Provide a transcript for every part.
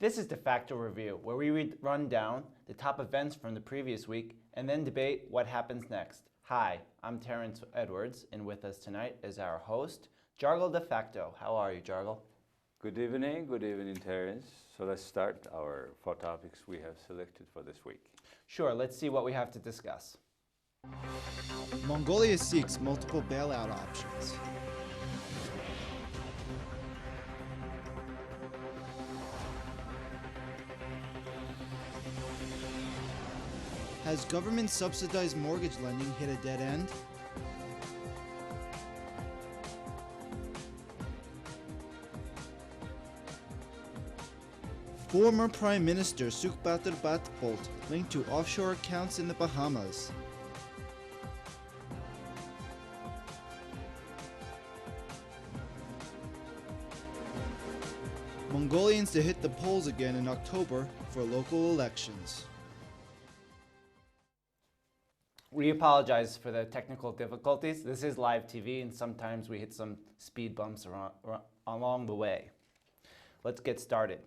This is Defacto Review, where we run down the top events from the previous week and then debate what happens next. Hi, I'm Terrence Edwards, and with us tonight is our host, Jargal Defacto. How are you, Jargal? Good evening, Terrence. So let's start our 4 topics we have selected for this week. Sure, let's see what we have to discuss. Mongolia seeks multiple bailout options. Has government subsidized mortgage lending hit a dead end? Former Prime Minister Sukbater Batbolt linked to offshore accounts in the Bahamas. Mongolians to hit the polls again in October for local elections. We apologize for the technical difficulties. This is live TV, and sometimes we hit some speed bumps along the way. Let's get started.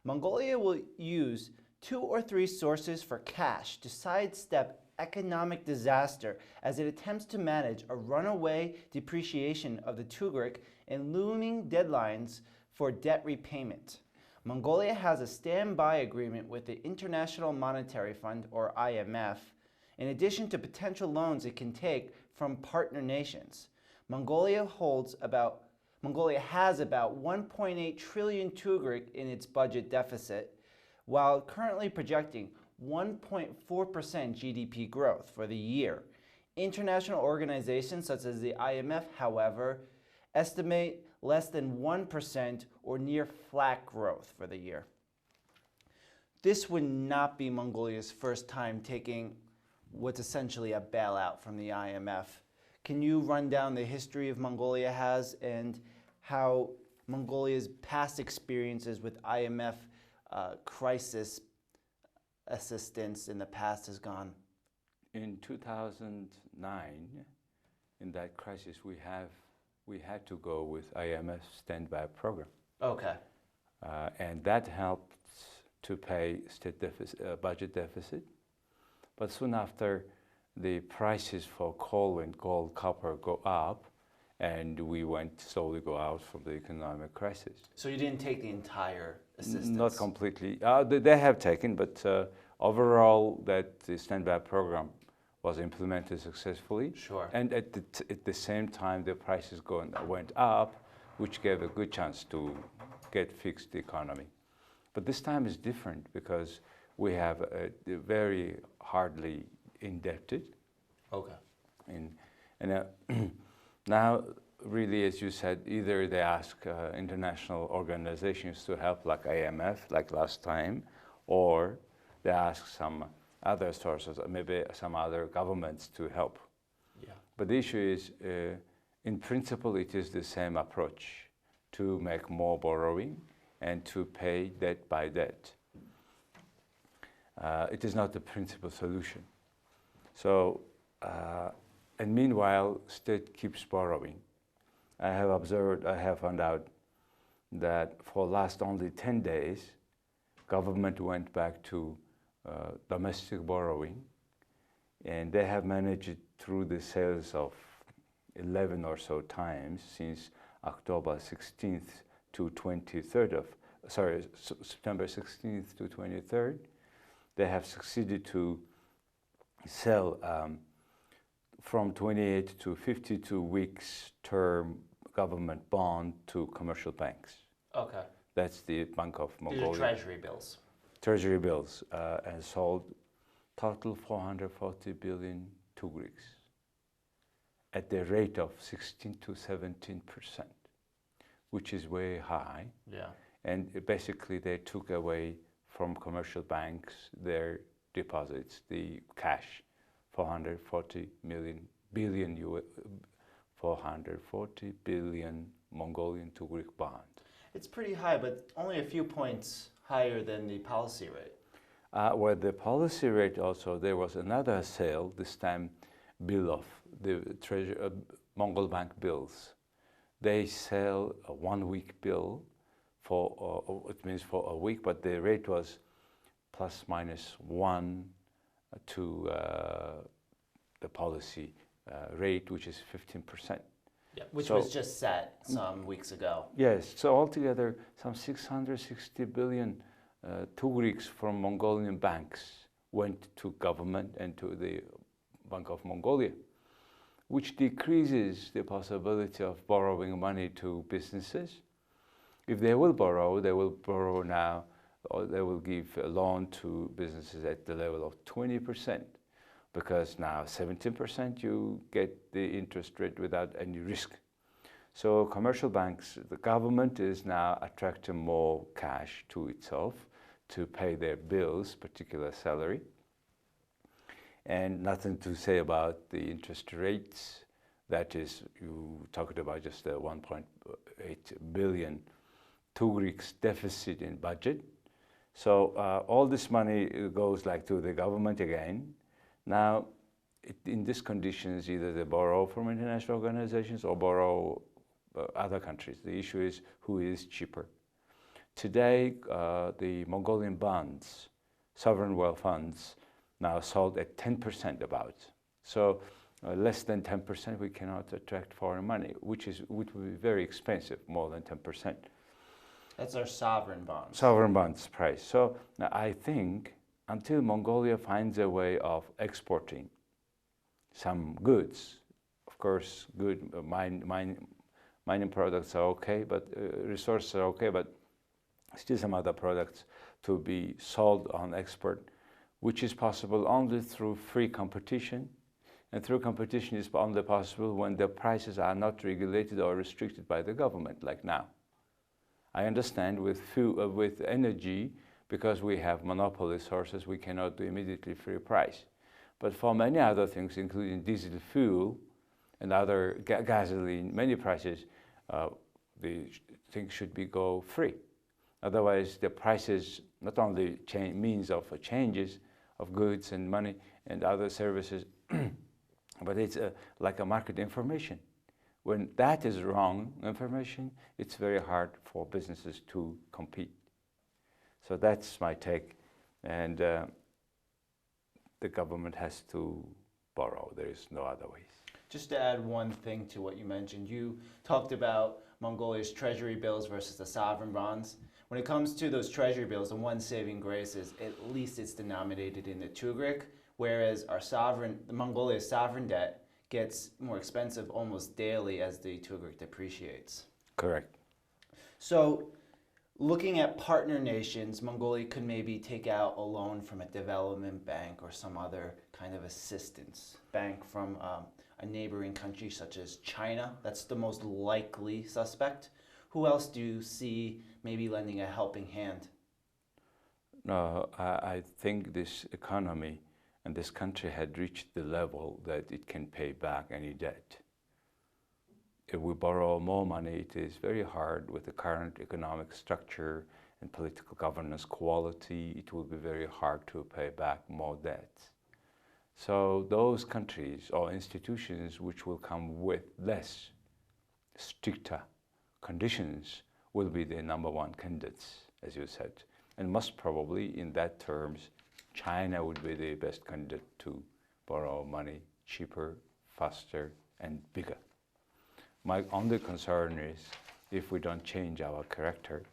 Mongolia will use 2 or 3 sources for cash to sidestep economic disaster as it attempts to manage a runaway depreciation of the tugrik and looming deadlines for debt repayment. Mongolia has a standby agreement with the International Monetary Fund, or IMF, in addition to potential loans it can take from partner nations. Mongolia has about 1.8 trillion tugrik in its budget deficit, while currently projecting 1.4% GDP growth for the year. International organizations such as the IMF, however, estimate less than 1% or near flat growth for the year. This would not be Mongolia's first time taking what's essentially a bailout from the IMF. Can you run down the history of Mongolia has and how Mongolia's past experiences with IMF crisis assistance in the past has gone? In 2009, in that crisis, we had to go with IMF standby program. Okay. And that helped to pay state deficit, budget deficit. But soon after, the prices for coal and gold, copper go up, and we slowly go out from the economic crisis. So you didn't take the entire assistance? Not completely. They have taken, but overall, that the standby program was implemented successfully. Sure. And at the same time, the prices went up, which gave a good chance to get fixed the economy. But this time is different because we have a very hardly indebted. Okay. And now, really, as you said, either they ask international organizations to help, like IMF, like last time, or they ask some other sources, maybe some other governments to help. Yeah. But the issue is, in principle, it is the same approach to make more borrowing and to pay debt by debt. It is not the principal solution. So, and meanwhile, state keeps borrowing. I have found out that for last only 10 days, government went back to domestic borrowing, and they have managed it through the sales of 11 or so times since October 16th to 23rd September 16th to 23rd. They have succeeded to sell from 28 to 52 weeks term government bond to commercial banks. Okay. That's the Bank of Mongolia. These are treasury bills. Treasury bills, and sold total 440 billion tugriks at the rate of 16 to 17%, which is way high. Yeah. And basically they took away from commercial banks their deposits, the cash, 440 billion Mongolian tugrik bond. It's pretty high, but only a few points higher than the policy rate. Well, the policy rate also, there was another sale, this time bill of the Mongol bank bills. They sell a 1-week bill it means for a week, but the rate was ±1 to the policy rate, which is 15%. Yeah, which So- was just set some weeks ago. Yes, so altogether some 660 billion tugriks from Mongolian banks went to government and to the Bank of Mongolia, which decreases the possibility of borrowing money to businesses. If they will borrow now, or they will give a loan to businesses at the level of 20%, because now 17% you get the interest rate without any risk. So commercial banks, the government is now attracting more cash to itself to pay their bills, particular salary. And nothing to say about the interest rates. That is, you talked about just the 1.8 billion tugriks deficit in budget. So all this money goes like to the government again. Now, in these conditions, either they borrow from international organizations or borrow other countries. The issue is who is cheaper. Today, the Mongolian bonds, sovereign wealth funds, now sold at 10% about. So less than 10% we cannot attract foreign money, which would be very expensive, more than 10%. That's our sovereign bonds. Sovereign bonds price. So now I think until Mongolia finds a way of exporting some goods, of course, good mining products are okay, but resources are okay, but still some other products to be sold on export, which is possible only through free competition. And through competition is only possible when the prices are not regulated or restricted by the government, like now. I understand with energy, because we have monopoly sources, we cannot do immediately free price. But for many other things, including diesel fuel and other gasoline, many prices, the things should go free. Otherwise, the prices not only means of changes of goods and money and other services, but it's like a market information. When that is wrong information, it's very hard for businesses to compete. So that's my take. And the government has to borrow. There is no other ways. Just to add one thing to what you mentioned, you talked about Mongolia's treasury bills versus the sovereign bonds. When it comes to those treasury bills, the one saving grace is at least it's denominated in the tugrik, whereas Mongolia's sovereign debt gets more expensive almost daily as the tugrik depreciates. Correct. So, looking at partner nations, Mongolia could maybe take out a loan from a development bank or some other kind of assistance bank from a neighboring country such as China. That's the most likely suspect. Who else do you see maybe lending a helping hand? No, I think this economy and this country had reached the level that it can pay back any debt. If we borrow more money, it is very hard with the current economic structure and political governance quality. It will be very hard to pay back more debt. So those countries or institutions which will come with less stricter conditions will be the number one candidates, as you said. And most probably in that terms, China would be the best candidate to borrow money cheaper, faster, and bigger. My only concern is if we don't change our character,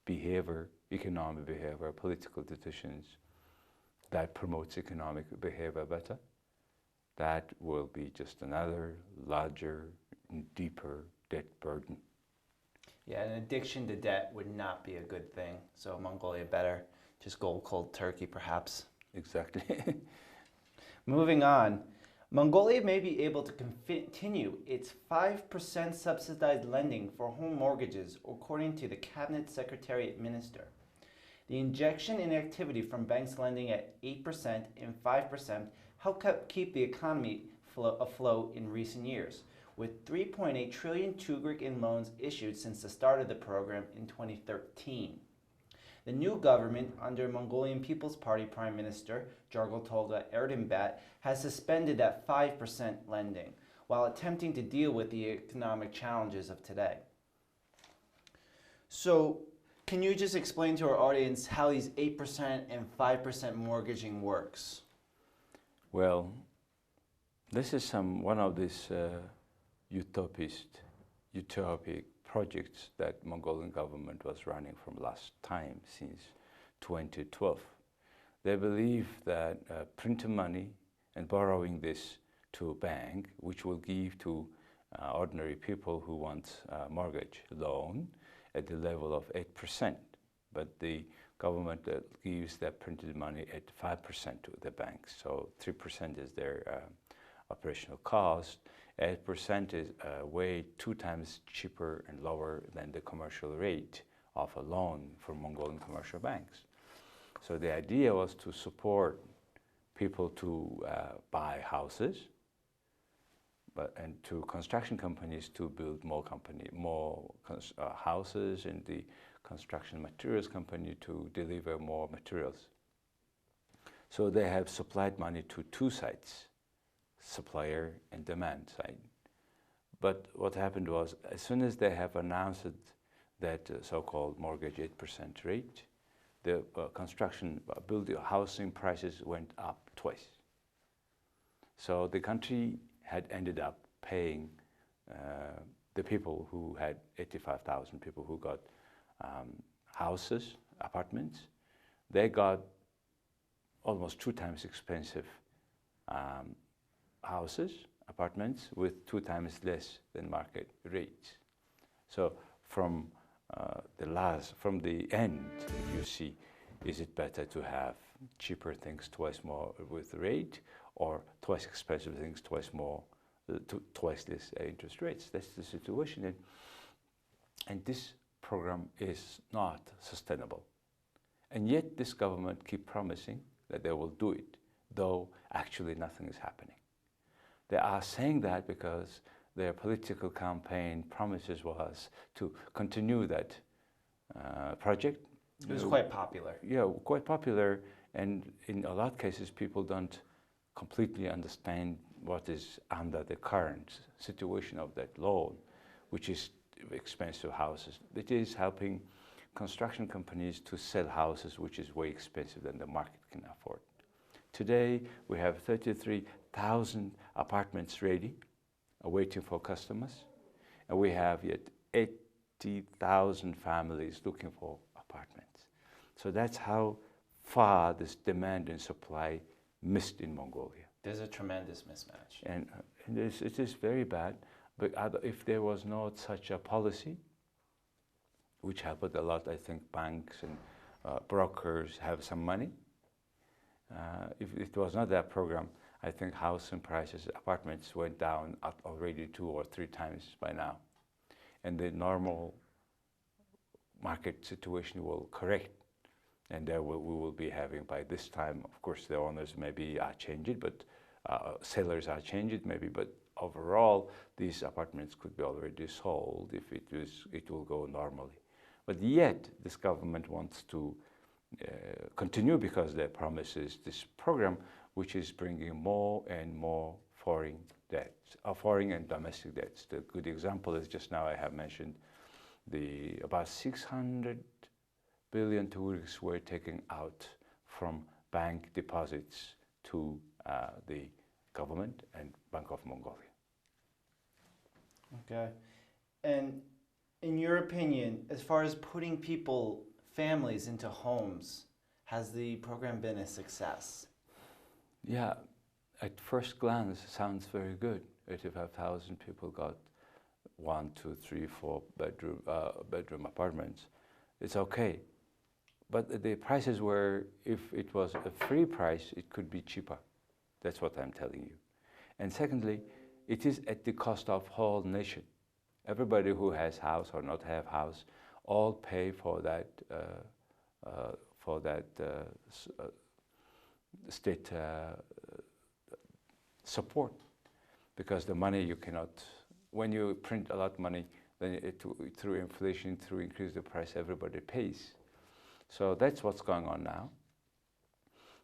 behavior, economic behavior, political decisions that promotes economic behavior better, that will be just another larger and deeper debt burden. Yeah, an addiction to debt would not be a good thing. So Mongolia better just go cold turkey, perhaps. Exactly. Moving on, Mongolia may be able to continue its 5% subsidized lending for home mortgages, according to the Cabinet Secretariat Minister. The injection in activity from banks lending at 8% and 5% helped keep the economy afloat in recent years, with 3.8 trillion tugrik in loans issued since the start of the program in 2013. The new government, under Mongolian People's Party Prime Minister Jargoltolga Erdembat, has suspended that 5% lending while attempting to deal with the economic challenges of today. So, Can you just explain to our audience how these 8% and 5% mortgaging works? Well, this is one of these utopic projects that Mongolian government was running from last time since 2012. They believe that printing money and borrowing this to a bank, which will give to ordinary people who want a mortgage loan at the level of 8%, but the government gives that printed money at 5% to the banks. So 3% is their operational cost. 8% is way 2 times cheaper and lower than the commercial rate of a loan for Mongolian commercial banks. So the idea was to support people to buy houses, and to construction companies to build more houses, and the construction materials company to deliver more materials. So they have supplied money to 2 sides, supplier and demand side. But what happened was, as soon as they have announced that so-called mortgage 8% rate, the building housing prices went up twice. So the country had ended up paying the people who had 85,000 people who got houses, apartments. They got almost 2 times expensive houses, apartments with 2 times less than market rates. So from the end, if you see, is it better to have cheaper things twice more with rate, or twice expensive things twice more, twice less interest rates? That's the situation. And this program is not sustainable. And yet this government keep promising that they will do it, though actually nothing is happening. They are saying that because their political campaign promises was to continue that project. It was quite popular. Yeah, quite popular, and in a lot of cases people don't completely understand what is under the current situation of that loan, which is expensive houses. It is helping construction companies to sell houses which is way expensive than the market can afford. Today we have 33,000 apartments ready, waiting for customers, and we have yet 80,000 families looking for apartments. So that's how far this demand and supply missed in Mongolia. There's a tremendous mismatch. And it is very bad, but if there was not such a policy, which happened a lot, I think banks and brokers have some money. If it was not that program, I think housing prices, apartments went down already 2 or 3 times by now. And the normal market situation will correct. And we will be having by this time, of course, the owners maybe are changed, but sellers are changed maybe, but overall, these apartments could be already sold if it will go normally. But yet, this government wants to continue because their promises this program, which is bringing more and more foreign debts, foreign and domestic debts. The good example is just now I have mentioned about 600 billion tugriks were taken out from bank deposits to the government and Bank of Mongolia. Okay. And in your opinion, as far as putting families into homes, has the program been a success? Yeah, at first glance, it sounds very good. 85,000 people got 1, 2, 3, 4 bedroom apartments. It's okay. But the prices were, if it was a free price, it could be cheaper. That's what I'm telling you. And secondly, it is at the cost of whole nation. Everybody who has house or not have house, all pay for that state support, because the money you cannot. When you print a lot of money, then through inflation, through increase the price, everybody pays. So that's what's going on now.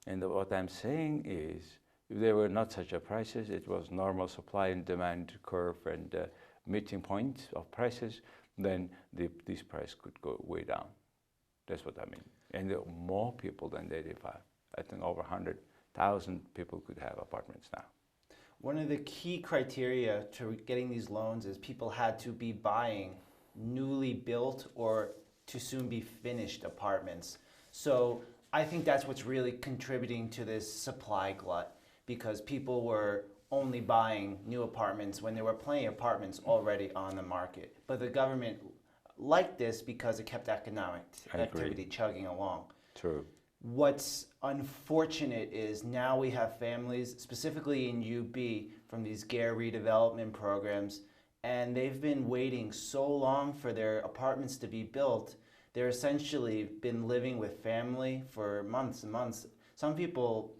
And what I'm saying is, if there were not such a prices, it was normal supply and demand curve and meeting point of prices, then this price could go way down. That's what I mean. And there are more people than 85. I think over 100,000 people could have apartments now. One of the key criteria to getting these loans is people had to be buying newly built or to soon be finished apartments. So I think that's what's really contributing to this supply glut, because people were only buying new apartments when there were plenty of apartments already on the market. But the government liked this because it kept economic activity chugging along. True. What's unfortunate is now we have families, specifically in UB, from these GARE redevelopment programs, and they've been waiting so long for their apartments to be built. They're essentially been living with family for months and months. Some people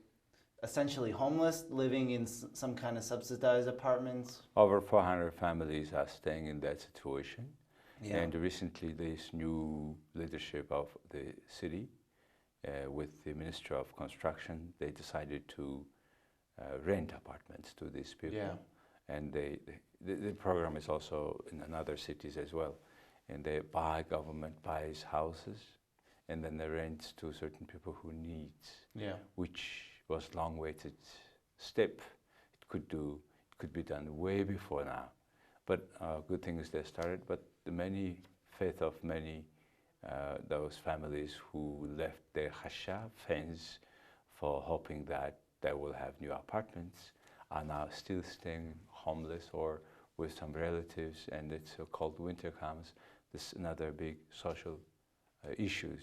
essentially homeless, living in some kind of subsidized apartments. Over 400 families are staying in that situation. Yeah. And recently, this new leadership of the city, with the Minister of Construction, they decided to rent apartments to these people. Yeah. And the program is also in other cities as well. And government buys houses, and then they rent to certain people who need, Yeah. which was long-awaited step. It could be done way before now. But good thing is they started. But the faith of many those families who left their khasha fence for hoping that they will have new apartments are now still staying homeless or with some relatives, and it's a cold winter comes. This is another big social issues.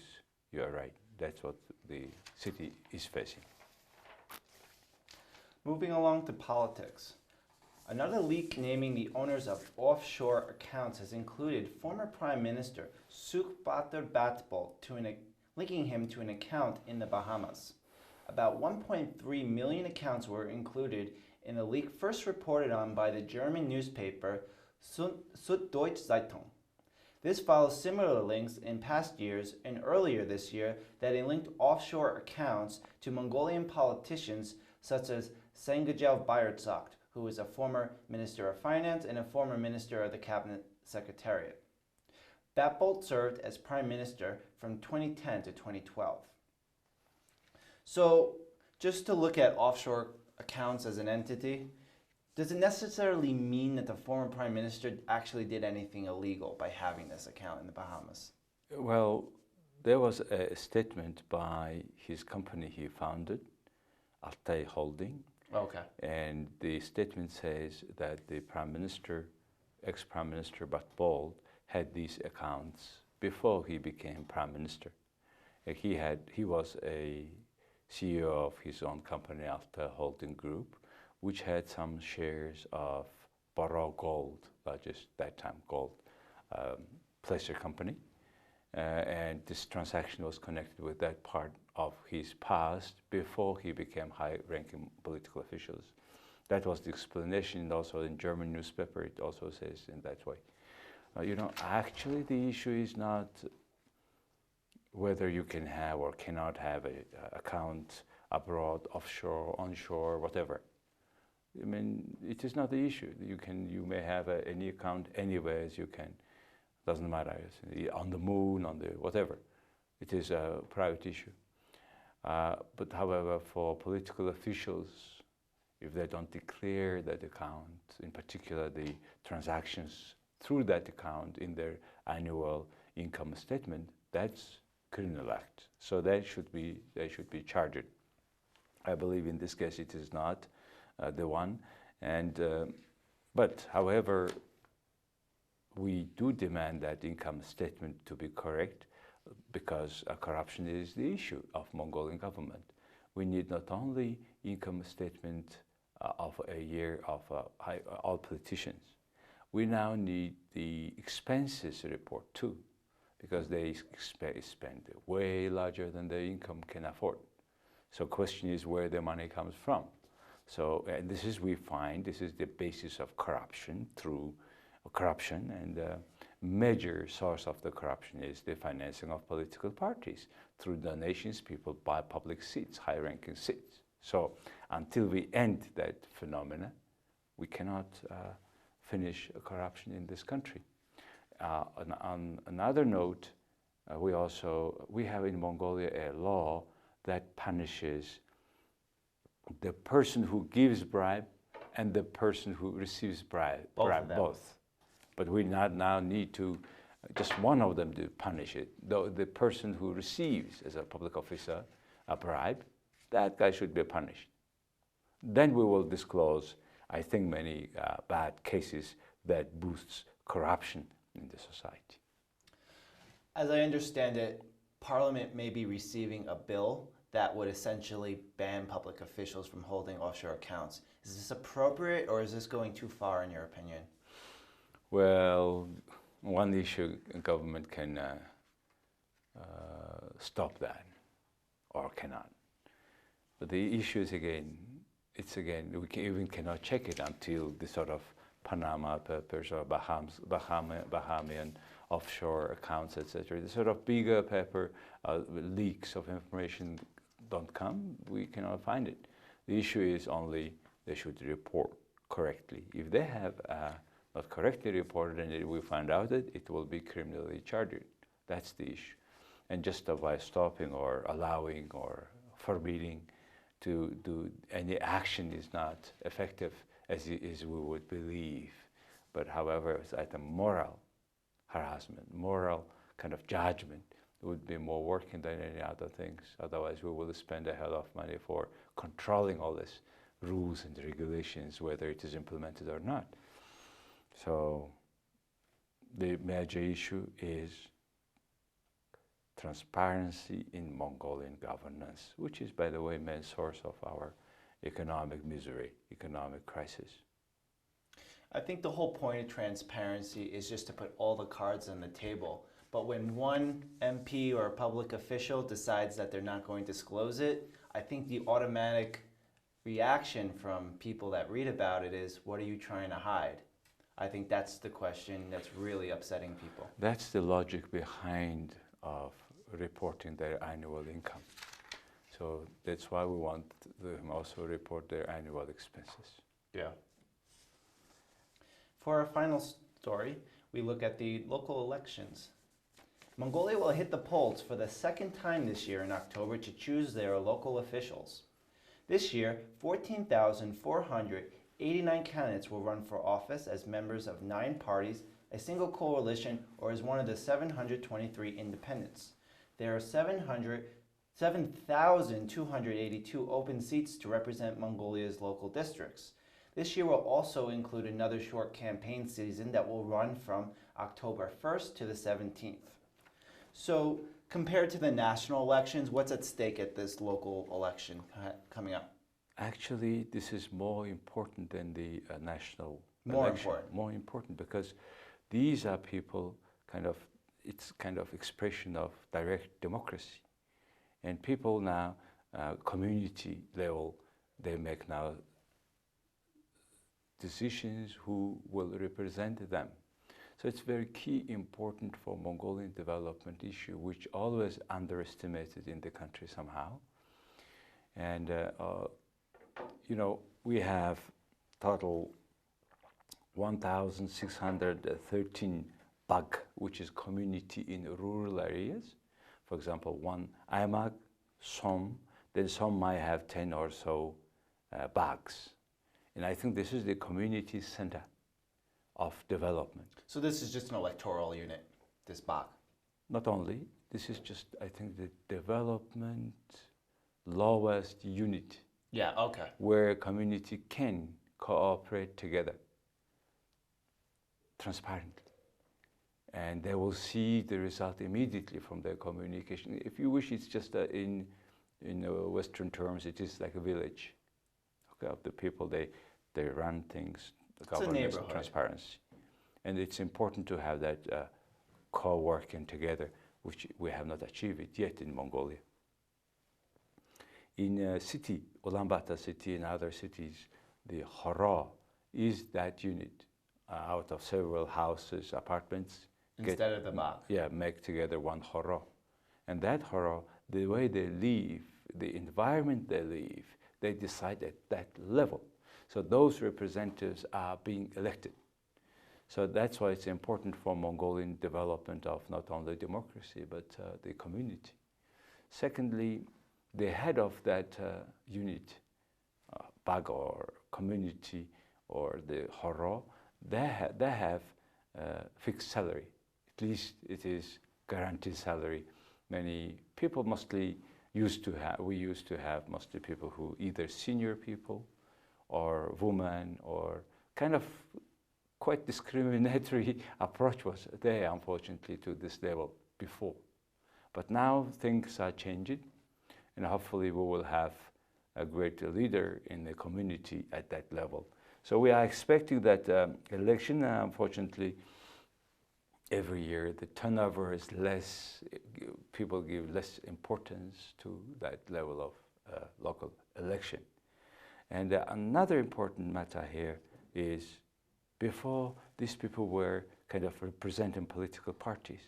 You are right. That's what the city is facing. Moving along to politics. Another leak naming the owners of offshore accounts has included former Prime Minister Sukhbater Batpol, linking him to an account in the Bahamas. About 1.3 million accounts were included in a leak first reported on by the German newspaper Süddeutsche Zeitung. This follows similar links in past years, and earlier this year that it linked offshore accounts to Mongolian politicians such as Sengajel Bayraktar, who is a former Minister of Finance and a former Minister of the Cabinet Secretariat. Batpol served as Prime Minister from 2010 to 2012. So, just to look at offshore accounts as an entity, does it necessarily mean that the former Prime Minister actually did anything illegal by having this account in the Bahamas? Well, there was a statement by his company he founded, Altay Holding. Okay. And the statement says that the Prime Minister, ex-Prime Minister Batpol, had these accounts before he became Prime Minister. He was a CEO of his own company, Altay Holding Group, which had some shares of Borough Gold, just that time gold, placer company. And this transaction was connected with that part of his past before he became high-ranking political officials. That was the explanation, and also in German newspaper it also says in that way. Actually the issue is not whether you can have or cannot have an account abroad, offshore, onshore, whatever. I mean, it is not the issue. You may have any account anywhere as you can. Doesn't matter, on the moon, on the whatever. It is a private issue. But however, for political officials, if they don't declare that account, in particular the transactions through that account in their annual income statement, that's criminal act. So they should be charged. I believe in this case it is not the one. But however, we do demand that income statement to be correct, because corruption is the issue of Mongolian government. We need not only income statement of a year of all politicians. We now need the expenses report too, because they spend way larger than their income can afford. So question is where the money comes from. So and this is the basis of corruption and major source of the corruption is the financing of political parties through donations. People buy public seats, high-ranking seats. So until we end that phenomena, we cannot finish corruption in this country. On another note, We have in Mongolia a law that punishes the person who gives bribe and the person who receives bribe. Both. But we not now need to just one of them to punish it. Though the person who receives as a public officer a bribe, that guy should be punished. Then we will disclose, I think, many bad cases that boosts corruption in the society. As I understand it, Parliament may be receiving a bill that would essentially ban public officials from holding offshore accounts. Is this appropriate, or is this going too far in your opinion? Well, one issue government can stop that or cannot. But the issue is we cannot check it until the sort of Panama Papers or Bahamian offshore accounts, etc. The sort of bigger paper leaks of information don't come, we cannot find it. The issue is only they should report correctly. If they have not correctly reported and we find out it will be criminally charged. That's the issue. And just by stopping or allowing or forbidding to do any action is not effective as we would believe. But however, it's at a moral harassment, moral kind of judgment, it would be more working than any other things. Otherwise, we will spend a hell of money for controlling all these rules and regulations, whether it is implemented or not. So the major issue is transparency in Mongolian governance, which is, by the way, main source of our economic misery, economic crisis. I think the whole point of transparency is just to put all the cards on the table. But when one MP or a public official decides that they're not going to disclose it, I think the automatic reaction from people that read about it is, what are you trying to hide? I think that's the question that's really upsetting people. That's the logic behind of reporting their annual income. So that's why we want them also report their annual expenses. Yeah. For our final story, we look at the local elections. Mongolia will hit the polls for the second time this year in October to choose their local officials. This year, 14,489 candidates will run for office as members of 9 parties, a single coalition, or as one of the 723 independents. There are 7,282 open seats to represent Mongolia's local districts. This year will also include another short campaign season that will run from October 1st to the 17th. So, compared to the national elections, what's at stake at this local election coming up? Actually, this is more important than the national More election. important. More important because these are people it's kind of expression of direct democracy. And people now, community level, they make now decisions who will represent them. So it's very key, important for Mongolian development issue, which always underestimated in the country somehow. And we have total 1,613 BAG, which is community in rural areas. For example, one IMAG, some, then some might have 10 or so BAGs. And I think this is the community center of development. So this is just an electoral unit, this BAG? Not only, this is just, I think, the development lowest unit. Yeah, okay. Where community can cooperate together transparently. And they will see the result immediately from their communication. If you wish, it's just in Western terms, it is like a village, okay, of the people. They run things, the governance, transparency. And it's important to have that co-working together, which we have not achieved it yet in Mongolia. In city, Ulaanbaatar city and other cities, the horo is that unit out of several houses, apartments. Instead of the BAG. Yeah, make together one horo. And that horo, the way they live, the environment they live, they decide at that level. So those representatives are being elected. So that's why it's important for Mongolian development of not only democracy, but the community. Secondly, the head of that unit, bag or community or the horo, they have fixed salary. At least it is guaranteed salary. Many people we used to have mostly people who either senior people or women, or kind of quite discriminatory approach was there, unfortunately, to this level before. But now things are changing, and hopefully we will have a great leader in the community at that level. So we are expecting that election, unfortunately, every year the turnover is less, people give less importance to that level of local election. And another important matter here is, before these people were kind of representing political parties,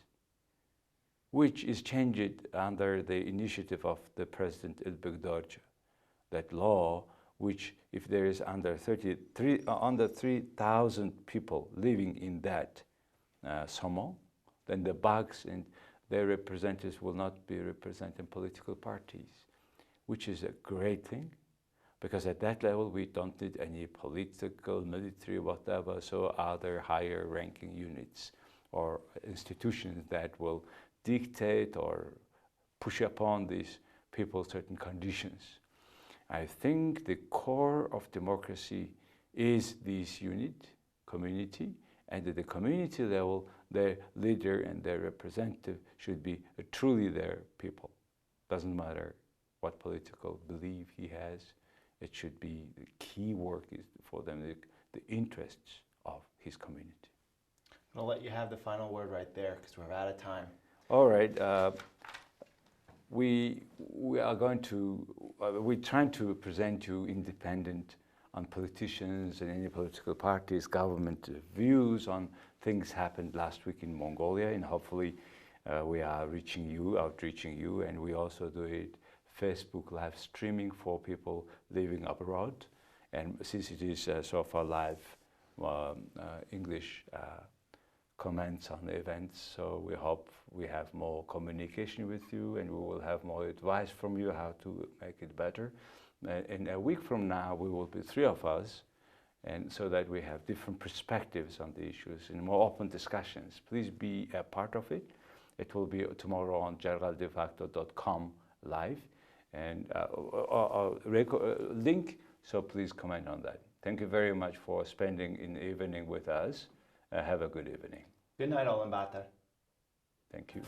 which is changed under the initiative of the President Ilbek, that law, which if there is under 3,000 people living in that Somo, then the Bags and their representatives will not be representing political parties, which is a great thing, because at that level we don't need any political, military, whatever, so other higher ranking units or institutions that will dictate or push upon these people certain conditions. I think the core of democracy is this unit, community, and at the community level, their leader and their representative should be truly their people. Doesn't matter what political belief he has, it should be the key work is for them, the interests of his community. I'll let you have the final word right there because we're out of time. All right. We are going to, we're trying to present you independent on politicians and any political parties, government views on things happened last week in Mongolia, and hopefully we are outreaching you, and we also do it Facebook live streaming for people living abroad. And since it is so far live English comments on the events, so we hope we have more communication with you, and we will have more advice from you how to make it better. In a week from now, we will be 3 of us, and so that we have different perspectives on the issues and more open discussions. Please be a part of it. It will be tomorrow on jargaldefacto.com live, and link, so please comment on that. Thank you very much for spending an evening with us. Have a good evening. Good night, Ulaanbaatar. Thank you.